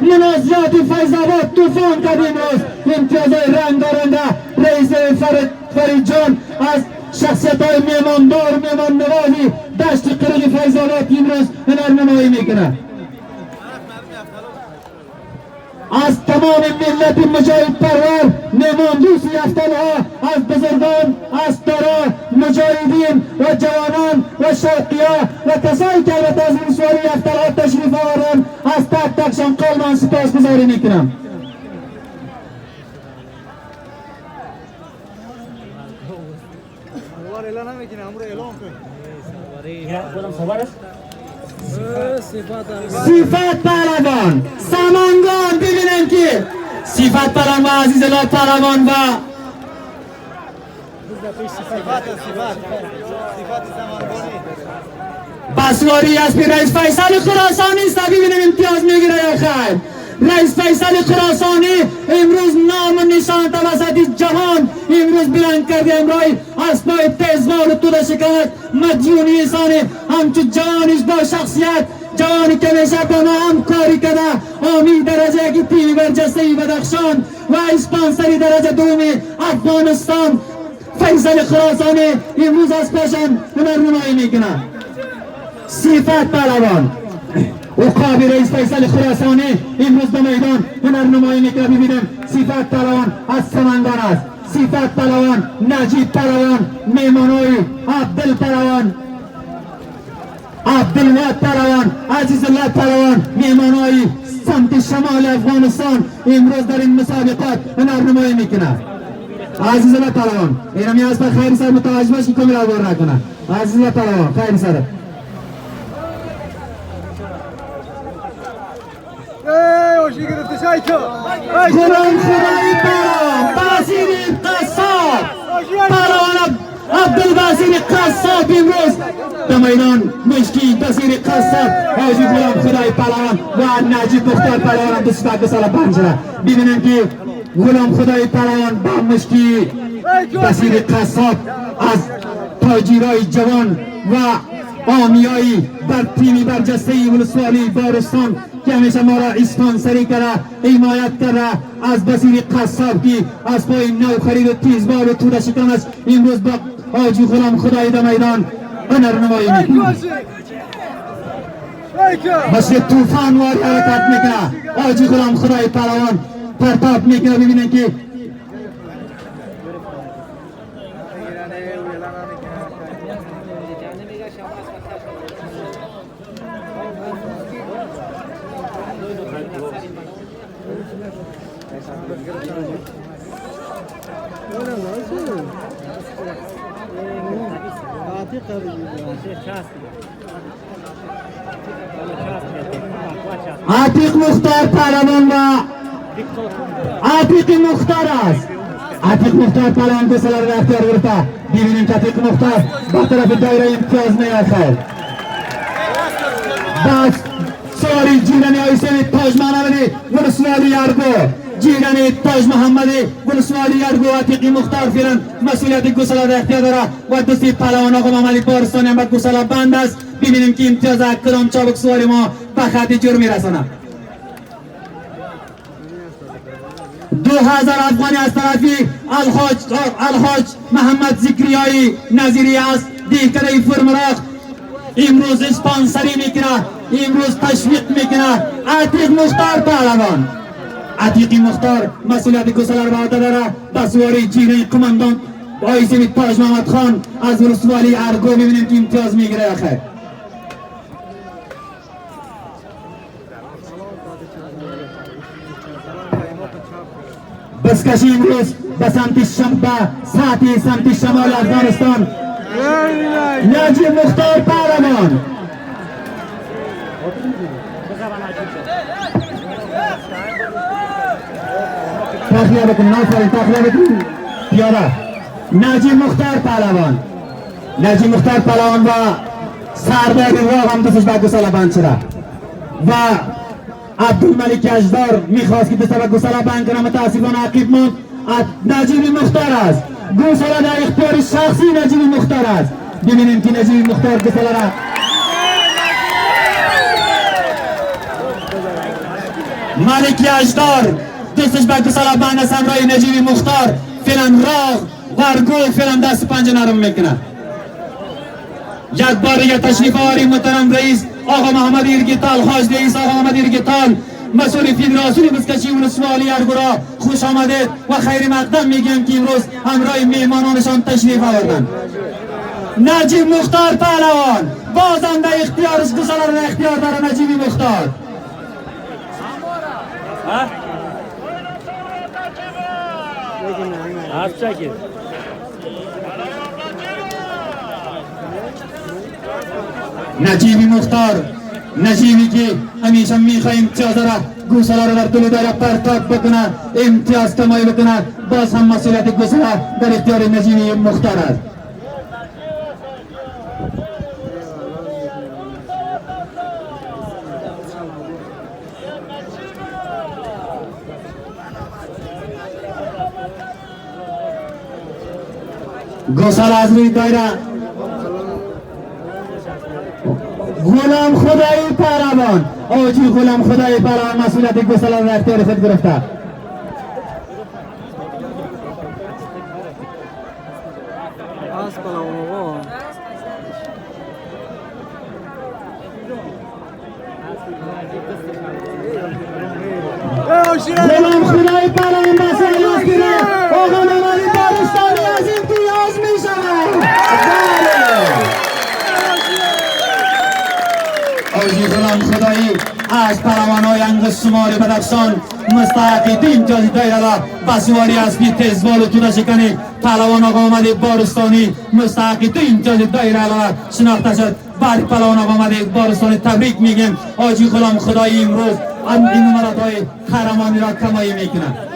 منازعات فیض‌آباد طوفان کرد. امروز امتیازهای رنگارنگ رئیس فرید جان از شخصیت‌های میماندار میمان نوازی دشت قرق فیض‌آباد امروز هنرنمایی میکنه. از تمام ملت مجاهد پرور میمان دوست یفتلها از بزرگان از ترا مجاهدین و جوانان و شوقیا و کسایی که از ولسوالی یفتلها تشریف آوردن از تک تکشان قلباً سپاسگزاری میکنم. صفت پهلوان سمنگان ببینن که صفت پهلوان و عزیز الله پهلوان و بسواری از رئیس فیصل خراسانی است. ببینیم امتیاز میگیره یا خیر. رئیس فیصل خراسانی امروز نام و نشان توسط جهان امروز بلند کرده. امروز اسبای تیزوار و توده شکند مدیونی انسانی همچو جوانیش با شخصیت جوانی که میشه با ما همکاری کرده. آمی درجه که تیمی برجسته بدخشان و اسپانسری درجه دومی افغانستان فیصل خراسانی امروز از پشن هنرنمایی میکنه. صفت پهلوان عقابی رئیس فیصل خراسانی امروز به میدان هنرنمایی میکنه. ببینیم صفت پهلوان از سمنگان است. صفت پهلوان نجیب پهلوان میمانوی عبدل پهلوان عبدالوهاب پهلوان عزیز الله پهلوان میمانوی سمت شمال افغانستان امروز در این مسابقات هنرنمایی میکنه. عزیز الله پهلوان اینمی از پر خیلی سر متوجه باش که کاملا عبور نکنه. عزیز الله پهلوان خیلی سر غلام خدایی پهلوان بازیر قصاب پهلوان عبدالباسیر قصاب امروز در میدان مشکی بازیر قصاب حاجی غلام خدایی پهلوان و نجیب مختار پهلوان 22 سال پنجره. ببینیم که غلام خدایی پهلوان با مشکی بازیر قصاب از تاجرای جوان و آمیایی بر تیمی برجسته ولسوالی بارستان که همیشه ما را اسپانسری کرده حمایت کرده از بصیر قصاب که از پای نو خرید و تیزبار و توده شکن است امروز با حاجی غلام خدایی در میدان هنرنمایی میکنه. مثل طوفان واری حرکت میکنه. حاجی غلام خدایی پهلوان پرتاب میکنه. ببینن که عتیق مختار پهلوان و عتیق مختار است. عتیق مختار پهلوان دو سال را اختیار گرفته. ببینیم که عتیق مختار با طرف دایره امتیاز می‌آید. بعد سواری جیرانی آیسین تاج محمدی ولسوالی ارگو جیرانی تاج محمدی ولسوالی ارگو عتیق مختار فعلا مسئولیت گسلا را اختیار دارد و دوستی پهلوان آقا محمدی پارستانی هم به گسلا بند است. ببینیم که امتیاز کدام چابک سواری ما به خط جور میرساند. 2000 افغانی از طرفی الحاج محمد ذکریایی نظیری است. دیگره فرمراق امروز اسپانسری میکنه امروز تشویق میکنه. عتیق مختار پهلوان عتیق مختار مسئولیت گسلا را به عهده داره به سواری جیره قماندان آیسین تاج محمد خان از ولسوالی ارگو. ببینیم که امتیاز میگیره آخر. بسکشی امروز به سمت شمال افغانستان. نجیب مختار پهلوان تخلیه بکن نافرین تخلیه بکن پیاده. نجیب مختار پهلوان نجیب مختار پهلوان و سردار راه هم دستش به گسلا بند شده و عبدالملک اجدار میخواست که دست به گسلا بند کنه. متاسفانه عقیب ماند. نجیب مختار است. گسلا در اختیار شخصی نجیب مختار است. ببینیم که نجیب مختار گسلا را ملک یجدار دوستش به گسلا بند از همراه نجیبی مختار فعلا راه ورگو فعلا دست پنجه نرم میکنه. یک بار دیگه تشریف آوری محترم رئیس آقا محمد ایرگیتال، حاج رئیس آقا محمد ایرگیتال، مسئول فدراسیون بسکشی ولسوالی ارگورا خوش آمدید و خیر مقدم میگم که امروز همراه میهمانانشان تشریف آوردن. نجیب مختار پهلوان بازنده اختیارش گسلا را اختیار داره. نجیبی مختار نجیبی مختار، نجیبی که همیشه میخواه امتیاز را گوسلا را در طول دایره پرتاب بکنه، امتیاز کمایی بکنه، باز هم مسئولیت گوسلا در اختیار نجیبی مختار است. گوسلا از روی دایره غلام خدایی پهلوان، آجی غلام خدایی پهلوان مسئولیت گوسلا را اختیار خود گرفته. غلام خدایی پهلوان مسئولیت اختیار آقا نمالی بارستانی از امتیاز می شود. آجی غلام خدایی از پهلوان‌های انگشت شمار بدخشان مستحق امتیاز دایره را به سواری اسبی تیزبال و توده شکنی پهلوان آقا محمد بارستانی مستحق امتیاز دایره را شناخته شد. بعد پهلوان آقا محمد بارستانی تبریک میگیم. آجی غلام خدایی امروز این نمرات‌های قهرمانی را کمایی میکنه.